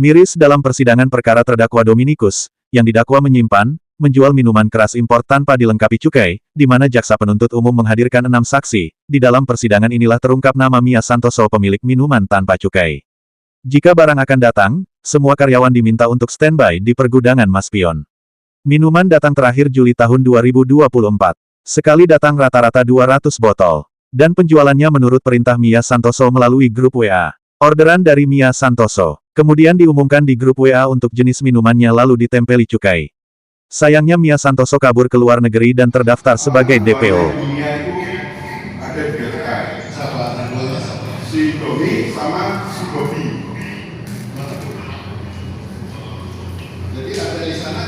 Miris dalam persidangan perkara terdakwa Dominikus, yang didakwa menyimpan, menjual minuman keras impor tanpa dilengkapi cukai, di mana jaksa penuntut umum menghadirkan 6 saksi. Di dalam persidangan inilah terungkap nama Mia Santoso pemilik minuman tanpa cukai. Jika barang akan datang, semua karyawan diminta untuk standby di pergudangan Mas Pion. Minuman datang terakhir Juli tahun 2024. Sekali datang rata-rata 200 botol. Dan penjualannya menurut perintah Mia Santoso melalui grup WA. Orderan dari Mia Santoso, kemudian diumumkan di grup WA untuk jenis minumannya lalu ditempeli cukai. Sayangnya Mia Santoso kabur ke luar negeri dan terdaftar sebagai DPO. Mia itu ada di cukai. Si Domi sama si Bobby. Jadi ada di sana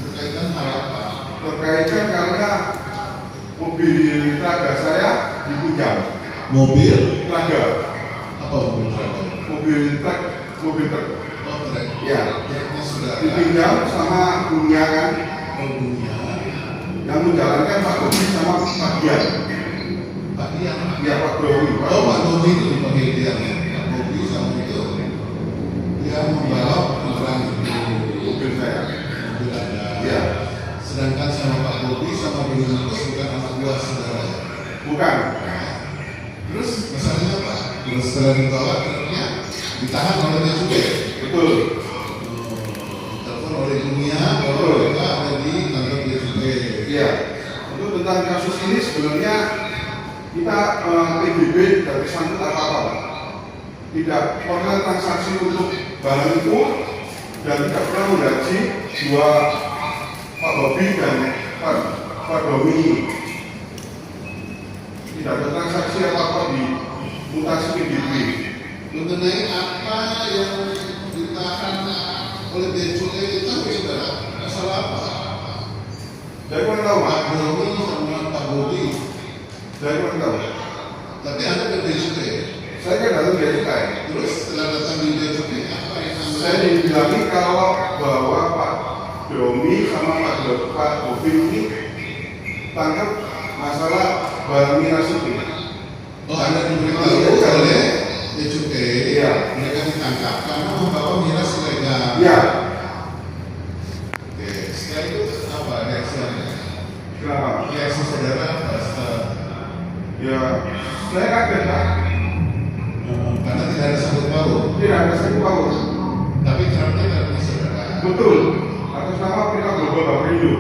berkaitan hal apa? Berkaitan karena mobil Traga saya dipinjam. Mobil Traga. apa mobil Traga? Mobil truk. Oh, Traga. Ya. Truknya sudah Dipinjam sama dunia kan. dunia. Yang menjalankan Pak Bobby sama Pak Dian. Pak Dian. Ya Pak Domi. Oh, Pak Domi itu dipanggil Dian. Pak Bobby sama itu dia membawa pulang Mobil saya. mobil Anda. Ya. Sedangkan sama Pak Bobby sama Dominikus bukan anak buah saudara. Bukan. Terus masalahnya apa? Terus setelah dibawa truknya ditahan oleh Bea Cukai. Betul. Telepon oleh dunia bahwa mereka ada di kantor Bea Cukai. Iya. Untuk tentang kasus ini sebenarnya kita PBB tidak disambut apa-apa, Pak. Tidak pernah transaksi untuk barang itu dan tidak pernah menggaji dua Pak Bobby dan Pak Domi. Tidak ada transaksi apa-apa di mutasi PBB. Mengenai apa yang ditahan oleh Bea Cukai itu saudara, masalah apa? Saya kurang tahu, Pak. Pak Domi sama Pak Bobby. Saya kurang tahu. Tapi Anda ke Bea Cukai. Saya kan datang dari Cukai. Terus setelah datang di Bea Cukai apa yang Anda? Saya dibilangin kalau bahwa Pak Domi sama Pak Bobby ini tangkap masalah barang miras itu. Oh, Anda diberitahu oleh Bea Cukai. Iya. Mereka ditangkap karena membawa miras ilegal. Iya. Oke, setelah itu apa reaksi Anda? Kenapa? Reaksi saudara apa setelah Ya, saya kaget, Pak. karena tidak ada sangkut paut, Tidak ada satu paus. tapi truknya dari saudara. Betul. Atas nama kita Global Baprindo.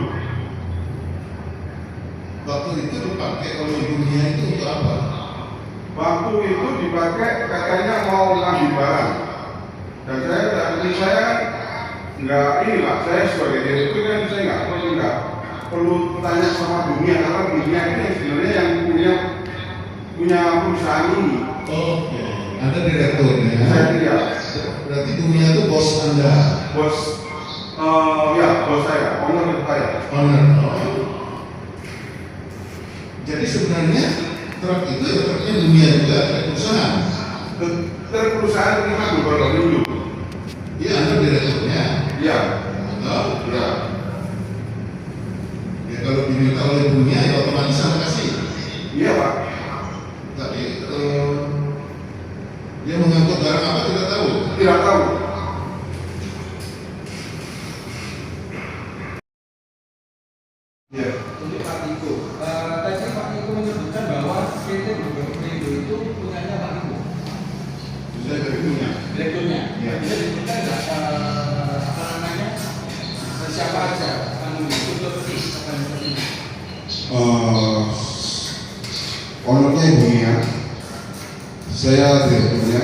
Waktu itu dipakai oleh dunia itu untuk apa? Waktu itu dipakai katanya mau ngambil barang. Dan saya nggak ini Pak. Saya sebagai direktur kan saya nggak perlu tanya sama dunia karena dunia ini sebenarnya yang punya perusahaan ini. Oke, Anda direkturnya. Saya tidak. Berarti dunia itu bos Anda. Bos, ya bos saya, owner saya. Owner. Jadi sebenarnya truk itu ya truknya dunia juga, truk perusahaan. Perusahaan kita Global Baprindo. Iya, Anda direkturnya. Ya, Betul. ya. Ya kalau diminta oleh dunia ya otomatis Anda kasih. Iya Pak. Tapi dia mengangkut barang apa tidak tahu. Tidak tahu. Ya. Untuk Pak Tiko, tadi Pak Tiko menyebutkan bahwa PT Global Baprindo itu punyanya Pak Tiko, Saya direkturnya. direkturnya. Ya. Bisa disebutkan nggak apa namanya siapa aja yang untuk akan seperti ini? Ownernya Ibu Mia, saya direkturnya,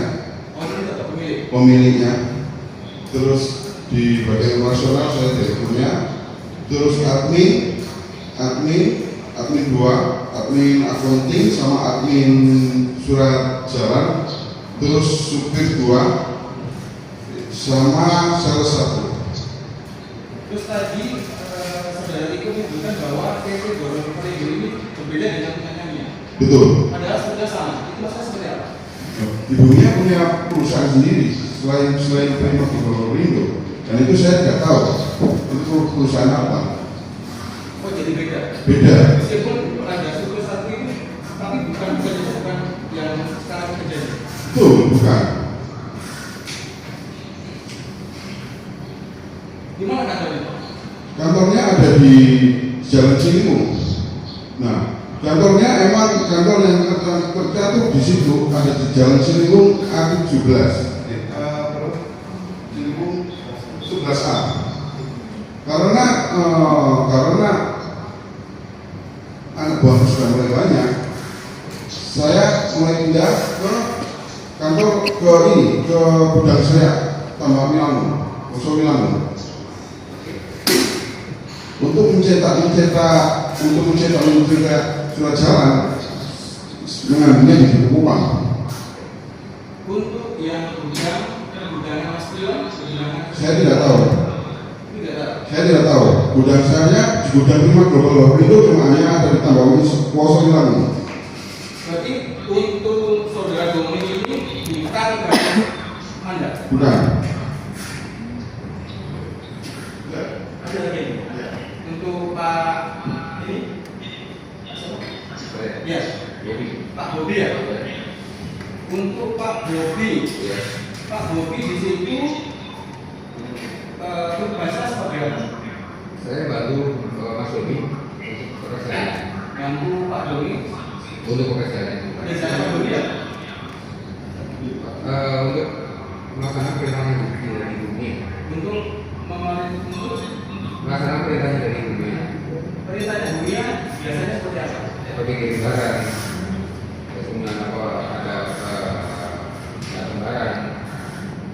Oh ini tetap pemilik. pemiliknya. Terus di bagian operasional saya direkturnya. Terus admin 2, admin accounting sama admin surat jalan. Terus supir 2 sama sales 1. Terus tadi saudara Tiko menyebutkan bahwa PT Global Baprindo ini berbeda dengan punyanya Mia. Betul. Padahal sudah sama. Itu maksudnya seperti apa? Ibunya punya perusahaan sendiri selain terima di Baprindo, dan itu saya tidak tahu itu perusahaan apa. Oh jadi beda. Beda. Meskipun ada supir satu ini, tapi bukan yang sekarang terjadi. Betul, bukan. di Jalan Ciliwung. Nah, kantornya emang kantor yang kerja tuh di situ, ada di Jalan Ciliwung A17. Ciliwung 11A. Karena anak buah sudah mulai banyak, saya mulai pindah ke kantor ke gudang saya tambah Milano, Poso Milano. Untuk mencetak surat jalan mengambilnya di Bukupan. Untuk yang gudang Mas Prion, Saya tidak tahu. tidak tahu. Saya tidak tahu. Gudang saya di gudang Prima Global itu cuma hanya ada di Tambang Poso Milano. Berarti untuk saudara Dominik ini bukan karena Anda. Bukan. Ada lagi. Untuk Pak ini, ya, Pak Bobi ya. Untuk Pak Bobi, Pak Bobi di situ tugasnya seperti apa? Saya bantu Mas Doni untuk pekerjaan. Yang Pak Doni, Untuk pekerjaan. misalnya Pak Bobi ya. Untuk melaksanakan perintahnya dari bumi. Untuk Melaksanakan perintahnya dari bumi. perintahnya dunia biasanya seperti apa? Seperti kirim barang. Kemudian apa ada datang barang.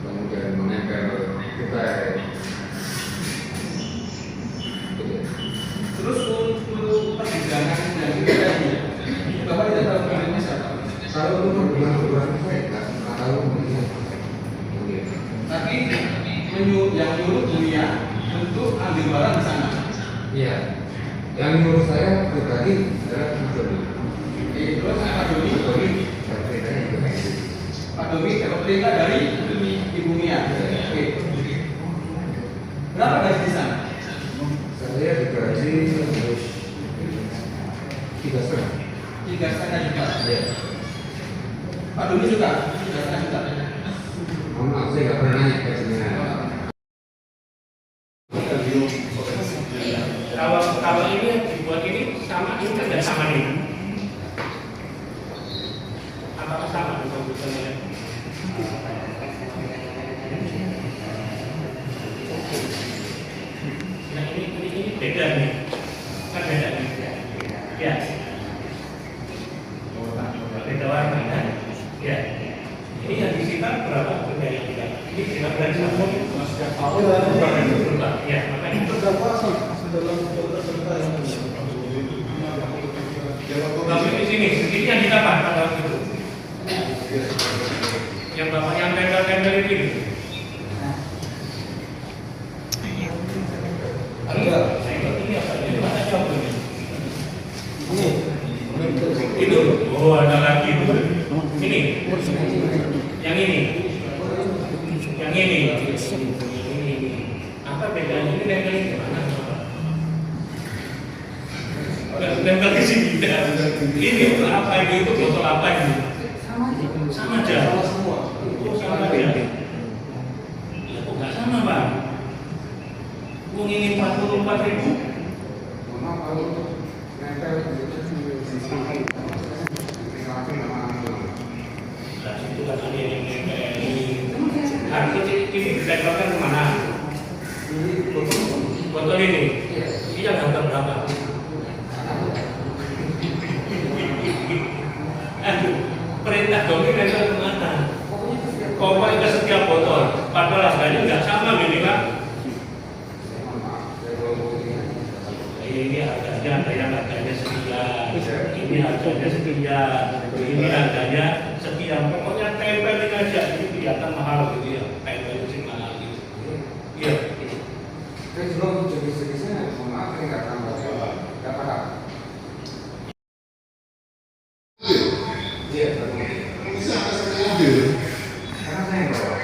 Kemudian menempel cukai. Terus untuk perdagangan dan budaya, Bapak tidak tahu pemerintah siapa. Kalau untuk perbuatan saya nggak tahu bagaimana. Tapi yang nyuruh dunia untuk ambil barang di sana. Iya. Yang menurut saya pribadi adalah Mas Doni. Terus Pak Doni, Mas Doni dan perintahnya juga kayak gitu. Pak Doni dapat perintah dari Ibu Mia. Oke. Berapa gaji di sana? Saya digaji terus 3,5. 3,5 juta. Iya. Pak Doni juga 3,5 juta. Mohon maaf saya nggak pernah nanya gajinya. Kalau ini yang dibuat ini sama ini kan nggak sama nih. Apakah sama dengan komputernya? Nah ini beda nih, kan beda nih. Ya. Beda warna kan? Ya. Ini yang disita berapa harganya kita? Ini kita belajar berubah. Ya, makanya tapi di sini yang didapat pada waktu itu. Yang bapak yang tempel-tempel itu. Enggak, ini apa? Ini mana jawab ini? Itu. Oh, ada lagi itu. Ini. Yang ini. Yang ini. Apa bedanya? Ini tempelnya gimana? Tempel ke sini. Ini untuk apa ini? Itu botol apa ini? Sama aja. Sama aja. Ya kok nggak sama bang? Uang ini 44.000. Mohon kalau untuk nempel Nah itu kan ada yang harus ini ditempelkan kemana? Botol ini. Ini yang harga berapa? Perintah Domi nempel kemana? Pokoknya ke setiap botol. Padahal harganya nggak sama ini kan? Ini harganya ada yang harganya sekian, ini harganya sekian, ini harganya sekian. Pokoknya tempelin aja, ini kelihatan mahal gitu ya. Tempelin sih mahal gitu. Iya. saya juga untuk jenis-jenisnya, mohon maaf saya nggak tambah, nggak paham. Iya, betul. Bisa ada satu mobil. Karena saya yang bawa.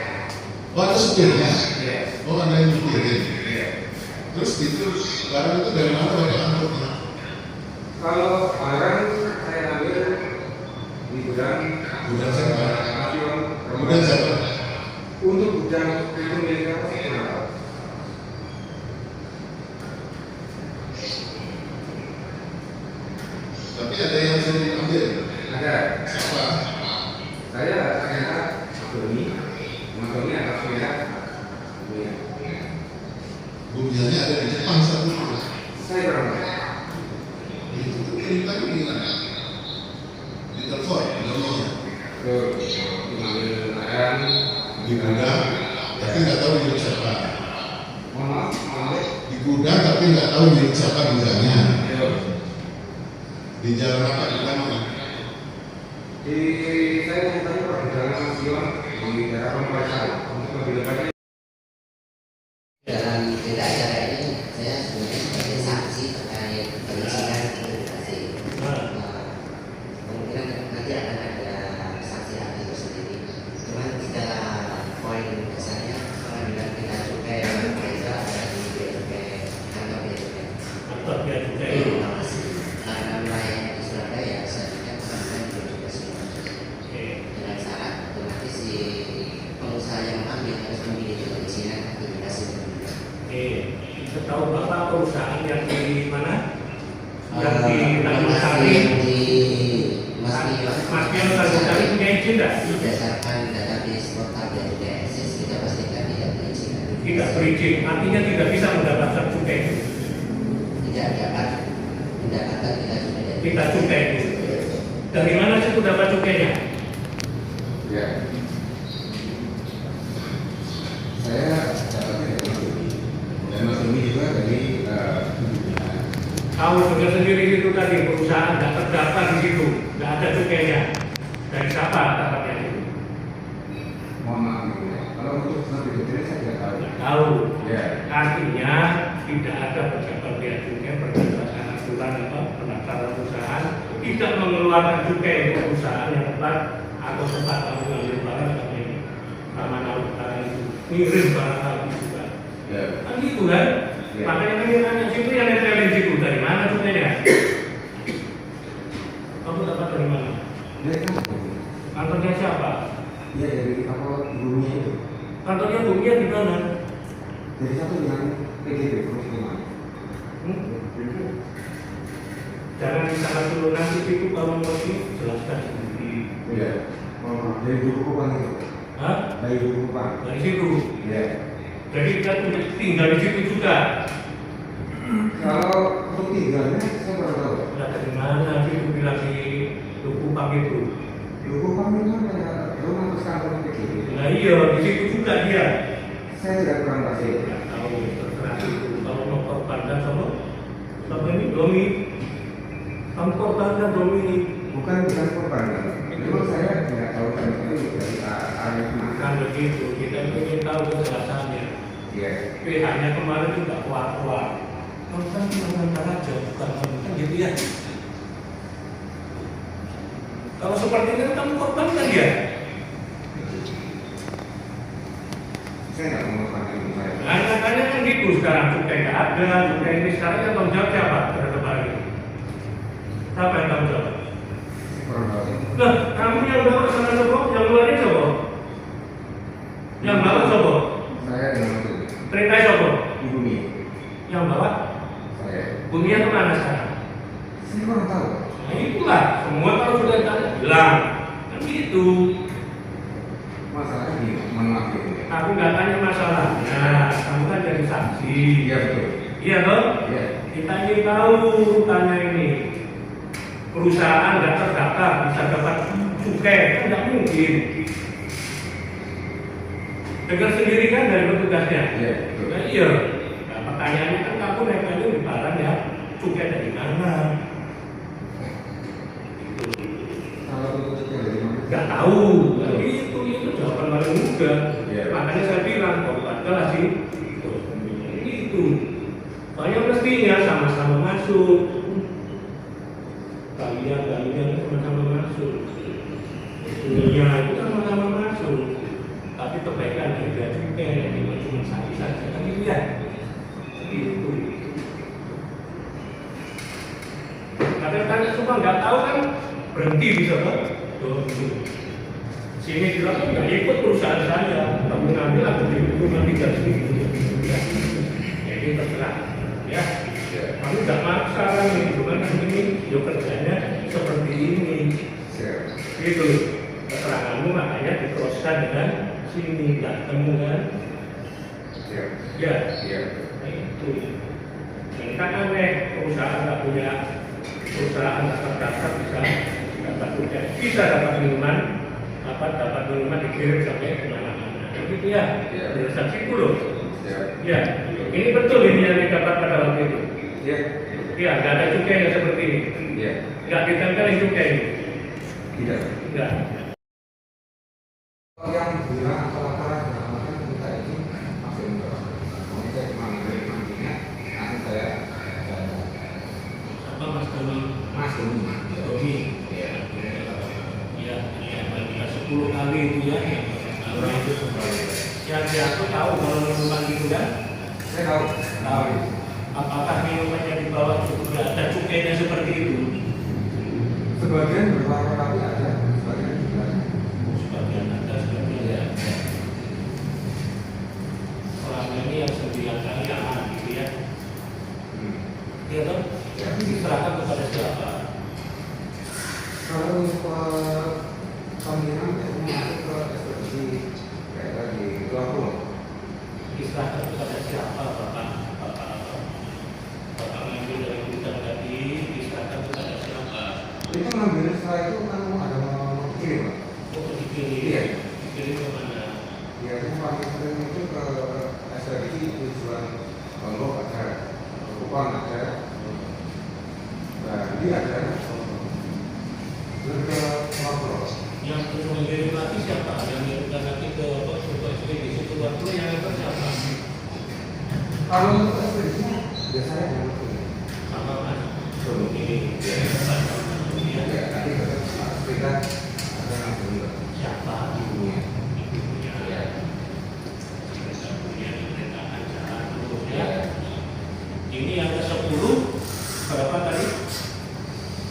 Oh, ada supirnya. Iya. Oh, ada yang nyetirin. Iya. Terus itu barang itu dari mana Bapak angkutnya? Kalau barang saya ambil di gudang siapa? Stasiun Kemudian siapa? Untuk gudang itu milik apa saya nggak tahu. yang diambil? Ada. Siapa? Saya ternyata Doni atas merah. Bumianya ada di Jepang satu. Saya kurang tahu. Itu cerita gimana? Di telepon, nomornya. Diambil ayam. Di gudang, tapi nggak tahu milik siapa. Mohon maaf. Di gudang tapi nggak tahu milik siapa gudangnya. Ayo. Di jalan apa di mana? Saya mau tanya Pak, di jalan Sion di daerah Pembayaran untuk lebih lepasnya. Dalam cerita acara ini saya sebenarnya sebagai saksi terkait perizinan investasi. Kemungkinan nanti akan ada saksi ahli tersendiri. Cuman secara poin dasarnya pengambilan kita cukai mereka ada di bea cukai kantor bea cukai. Kantor bea cukai. Karena wilayahnya di Surabaya, seharusnya pengambilan bea cukai semua. Dengan syarat otomatis si pengusaha yang mengambil harus memiliki perizinan aktivitas itu. Setahu Bapak perusahaan yang di mana? Yang di Tanjung Sari. Di Mas Pion Tanjung Sari punya izin tidak? Berdasarkan database portal bea cukai eksis, kita pastikan tidak berizin. Tidak berizin, artinya tidak bisa mendapatkan cukai. Tidak dapat mendapatkan Kita cukai. Dari mana sih dapat cukainya? Ya. Saya dapatnya dari Mas Doni. Dan Mas Doni juga dari Tahu dengar sendiri itu tadi perusahaan nggak terdaftar di situ, nggak ada cukainya. Dari siapa dapatnya itu? mohon maaf ya. Kalau untuk lebih detail saya tidak tahu. Nggak tahu. Ya. Artinya tidak ada pejabat bea cukai berdasarkan aturan apa pendaftaran perusahaan tidak mengeluarkan cukai untuk perusahaan yang tepat atau tempat kamu ngambil barang atau ini sama barang itu ngirim barang kamu juga. Ya. Kan gitu kan? Ya. Makanya kan yang nanya situ yang netral situ dari mana cukainya? Kamu dapat dari mana? Ya kan? Kantornya siapa? Ya dari apa gurunya itu. Kantornya Dunia di mana? Dari satu dengan PGB Perusahaan. Jangan disalah dulu nanti itu kalau mau jelaskan sendiri. Ya. Mohon maaf dari guru Kupang itu. Hah? Dari guru Kupang. Dari situ. Ya. Jadi kita tinggal di situ juga. Kalau untuk tinggalnya saya baru tahu. Nah, dari mana itu bilang di Lukupang itu? Guru Kupang itu kan kayak rumah terus kantor PGB. Nah iya, di situ juga dia. Saya tidak kurang pasti. Tidak tahu terserah itu. Kalau mau korbankan sama ini Domi. Kamu korbankan Domi ini. Bukan korban. Memang saya tidak tahu sama sekali dari area mana. Bukan begitu. Kita ingin tahu kejelasannya. Iya. Pihaknya kemarin juga kuat-kuat. Kamu kan mengantar aja, bukan kamu kan gitu ya. Kalau seperti ini kamu korbankan dia. Saya nggak mau korbankan ibu saya. Makanya kan gitu sekarang cukai nggak ada, cukai ini sekarang yang tanggung jawab siapa terhadap hal ini? Siapa yang tanggung jawab? Saya kurang tahu. Nah, kamu yang bawa sana sobo, yang luarnya sobo, yang bawa sobo, Saya dengan itu. perintah sobo, Ibu Mi. yang bawa Saya. dunia kemana sekarang? Saya kurang tahu. Nah itulah, semua kalau sudah ditanya bilang, kan gitu. Masalahnya di mana gitu. Aku nggak tanya masalahnya, kamu kan jadi saksi. Iya betul. Iya toh? Iya. Kita ingin tahu tanya ini. Perusahaan nggak terdaftar bisa dapat cukai, kan nggak mungkin. Dengar sendiri kan dari petugasnya. Iya betul. Nah, iya. Nah, pertanyaannya kan kamu nempelnya di barang ya, cukai dari mana? Kalau untuk itu dari mana? Nggak tahu. Nah, itu jawaban paling mudah. Iya. Makanya saya bilang, korbankanlah sih. Itu. Soalnya mestinya sama-sama masuk. Kalian sama-sama masuk. Dunia itu sama-sama masuk. Tapi kebaikan juga cukai yang cuma satu saja kan gitu ya. Itu. Kadang-kadang cuma nggak tahu kan berhenti bisa kan? Sini bilang nggak ikut perusahaan saya, kamu ngambil aku di rumah 3 seminggu. Jadi terserah, ya. Kamu nggak maksa kan nih, cuman ini yo kerjanya seperti ini. Gitu. Keteranganmu makanya diproseskan dengan sini, nggak ketemu kan? Ya. Nah, itu. Dan kan aneh, perusahaan nggak punya, perusahaan nggak terdaftar bisa dapat minuman, dapat minuman dikirim sampai kemana-mana. Begitu ya, dari saksi itu loh. Ya, ini betul ini yang didapat pada waktu itu. Ya, nggak ada cukai yang seperti ini. Nggak ditempelin cukai ini. Tidak. Yang bilang antara keselamatan kita ini masih enggak. Saya cuma ngambil mandinya, nanti saya Apa Mas Doni? Doni. Ya, kita 10 kali itu ya. Yang jatuh tahu kalau minuman itu kan? saya tahu. Apakah minuman yang dibawa itu tidak ada cukainya seperti itu? Sebagian berwarna tapi ada, sebagian tidak. Sebagian ada, sebagian tidak. Selama ini yang 9 kali aman gitu ya. Iya toh? Diserahkan kepada siapa? Kalau pemilihan biasanya masuk ke ekspedisi kayak tadi Pulau. Diserahkan kepada siapa Bapak ngambil dari gudang tadi, diserahkan kepada siapa? Itu ngambil setelah itu kan ada mau kirim, Pak. Oh, dikirim. Iya. Dikirim ke mana? Ya, itu paling sering itu ke ekspedisi tujuan Lombok ada, Kupang ada. Nah, ini ada ke Pulau. Yang terus mengirim lagi siapa? Yang mengirimkan lagi ke ekspedisi ke luar pulau yang itu siapa? Kalau untuk ekspedisinya biasanya yang Sama Mas. ini Iya. ya tadi kita ada ngambil Siapa? ibunya. Ibunya. Ya. Kemudian diperintahkan jalan terus ya. Ini yang ke-10 berapa tadi?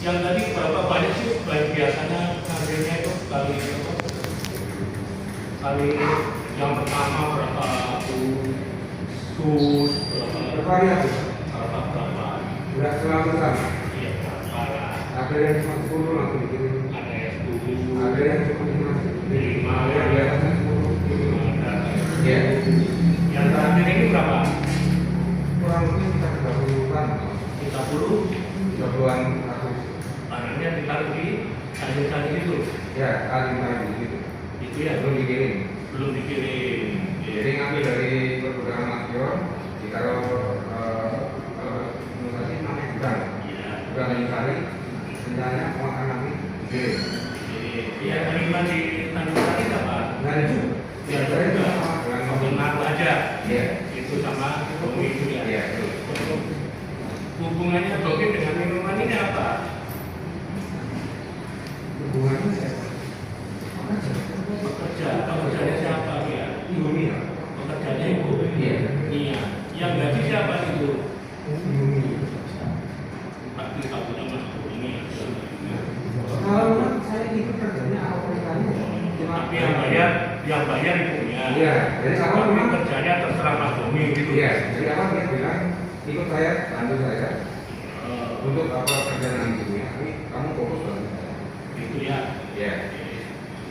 Yang tadi berapa banyak sih? Baik biasanya ngambilnya itu kali yang pertama berapa sus Bervariasi. berapa Tidak selalu sama. iya berapa Ada yang cuma 10 langsung dikirim. ada yang 10 Ada yang cuma 5. Ada yang di atasnya 10. ada Ya. yang terakhir ini berapa? Kurang lebih kita 30-an. 30 30-an aku. tangannya ditaruh di tali itu Ya, kali gitu. itu ya Belum dikirim. belum dikirim. Jadi ngambil dari pergudangan Maspion, ditaruh tadi namanya gudang. Iya. Gudang kayu kali, sebenarnya mau akan nanti dikirim. Iya, taniman di Tanjung Sari apa? Nggak ada juga. Ya, ada juga. Dengan Mobil Maru aja. Iya. Itu sama Domi itu ya. Iya, betul. Hubungannya Domi dengan minuman ini apa? Hubungannya siapa? Pekerjanya siapa ya? Ibu Mia. Pekerjanya ibu. Iya. Iya. Yang gaji siapa itu? Ibu Mia. Pasti tahu nama Domi. Kalau saya ikut kerjanya apa perintahnya? Tapi yang bayar ibunya. Iya. Jadi Tapi awal memang kerjanya terserah Mas Domi gitu. iya. Jadi awal dia bilang ikut saya, bantu saya untuk apa kerjaan ibunya. Tapi kamu fokus bantu saya. Itu ya. Iya.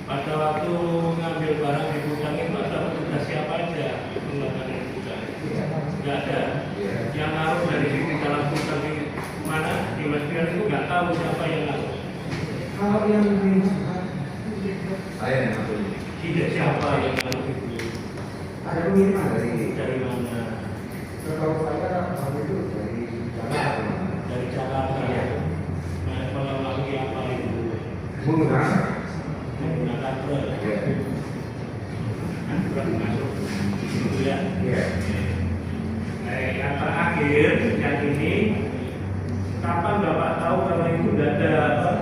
Pada waktu ngambil barang di gudang itu ada petugas siapa aja melakukan di gudang? Nggak ada. Iya. Yang naruh dari sini dalam gudang di mana di Maspion itu nggak tahu siapa yang naruh. Kalau yang ini saya yang ngatur. Tidak siapa yang naruh itu. Ada pengiriman Dari mana? Kalau saya waktu itu dari Jakarta. Dari Jakarta. Iya. Nah, melalui apa itu? Menggunakan. Menggunakan truk. Iya. Truk masuk. Itu ya. Iya. Nah, yang terakhir yang ini kapan Bapak tahu kalau itu tidak ada apa?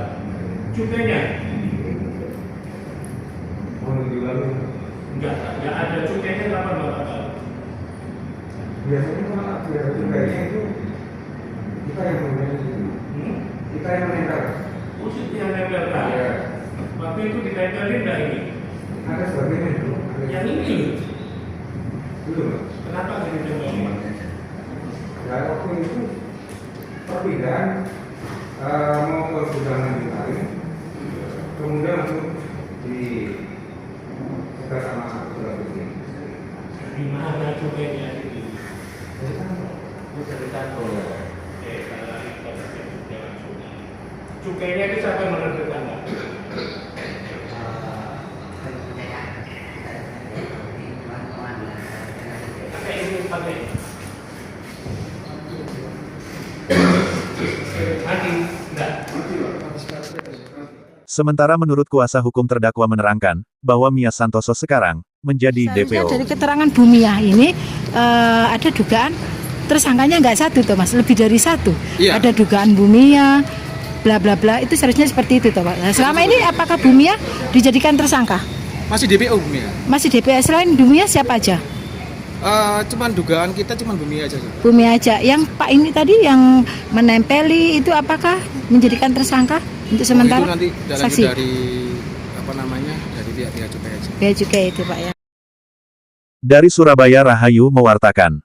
Cukainya? Minggu lalu. Enggak ada cukainya kapan Bapak tahu? Biasanya kalau biasa cukainya itu kita yang mengenai kita yang menempel. Musik yang nempelkan. Iya. Waktu itu ditempelin enggak ini? Ada sebagainya itu. Yang ini loh. Dulu. Kenapa ditempelin? Ya waktu itu perpindahan mau ke gudang Lanjutarin, kemudian langsung di sekitar sama gudang ini. Di mana cukainya itu? Dari kantor. Kalau impor cukai langsung. Cukainya itu siapa yang menentukan, Pak? Pakai ini pakai. Mati, enggak. Sementara menurut kuasa hukum terdakwa menerangkan, bahwa Mia Santoso sekarang menjadi Seharusnya DPO. dari keterangan Bu Mia ini ada dugaan tersangkanya nggak satu toh Mas, lebih dari satu. Iya. Ada dugaan Bu Mia, bla bla bla, itu seharusnya seperti itu toh Pak. Nah, selama ini apakah Bu Mia dijadikan tersangka? Masih DPO Bu Mia. Masih DPS selain Bu Mia siapa aja? Cuman dugaan kita cuman Bu Mia aja sih. Bu Mia aja. Yang Pak ini tadi yang menempeli itu apakah menjadikan tersangka untuk sementara? Itu nanti dalam Saksi. dari apa namanya dari pihak-pihak cukai aja. Ya juga itu Pak ya. Dari Surabaya Rahayu mewartakan.